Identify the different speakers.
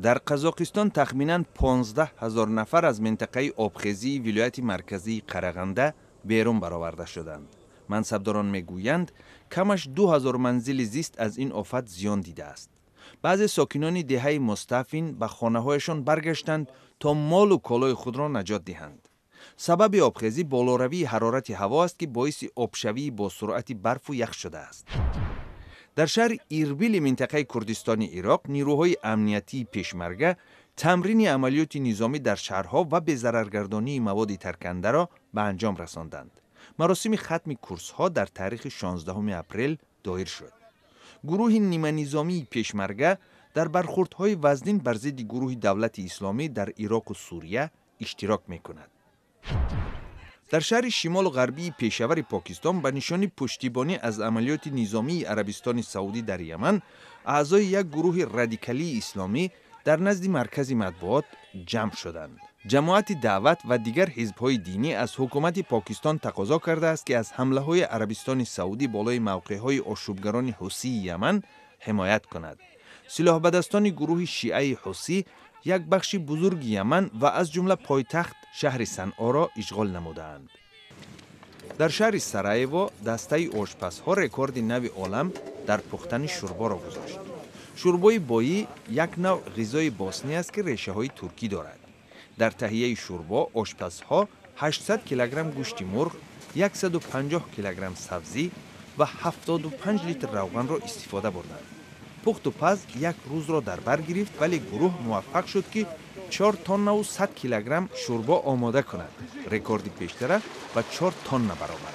Speaker 1: در قزاقستان تخمیناً 15,000 نفر از منطقه آبخیزی ولایت مرکزی قرغنده بیرون برآورده شدند. منصبداران میگویند کمش 2000 منزل زیست از این آفت زیان دیده است. بعضی ساکنان دهه مستعفین به خانه‌هایشان برگشتند تا مال و کالای خود را نجات دهند. سبب آبخیزی بالاروی حرارت هوا است که باعث آبشوی با سرعت برف و یخ شده است. در شهر ایربیل منطقه کردستان عراق نیروهای امنیتی پیشمرگه تمرین عملیات نظامی در شهرها و به ضررگردانی مواد ترکنده را به انجام رساندند. مراسم ختم کورس ها در تاریخ 16 اپریل دایر شد. گروه نیمه نظامی پیشمرگه در برخوردهای وزنین بر ضد گروه دولت اسلامی در عراق و سوریه اشتراک می‌کند. در شهر شمال غربی پیشور پاکستان به نشان پشتیبانی از عملیات نظامی عربستان سعودی در یمن، اعضای یک گروه رادیکالی اسلامی در نزد مرکز مطبوعات جمع شدند. جماعت دعوت و دیگر حزب‌های دینی از حکومت پاکستان تقاضا کرده است که از حمله‌های عربستان سعودی بالای موقع‌های آشوبگران حوثی یمن حمایت کند. سلاح بدستان گروه شیعه حوثی یک بخش بزرگ یمن و از جمله پایتخت شهر صنعا را اشغال نمودند. در شهر سرایوو دسته آشپزها رکورد نو عالم در پختن شوربا را گذاشت. شوربای بایی یک نوع غذای باسنی است که ریشه های ترکی دارد. در تهیه شوربا آشپزها 800 کیلوگرم گوشت مرغ، 150 کیلوگرم سبزی و 75 لیتر روغن را استفاده بردند. پخت و پز یک روز را در بر گرفت، ولی گروه موفق شد که 4 تن و 100 کیلوگرم شوربا آماده کند. رکورد پیشتر و 4 تن برآورد.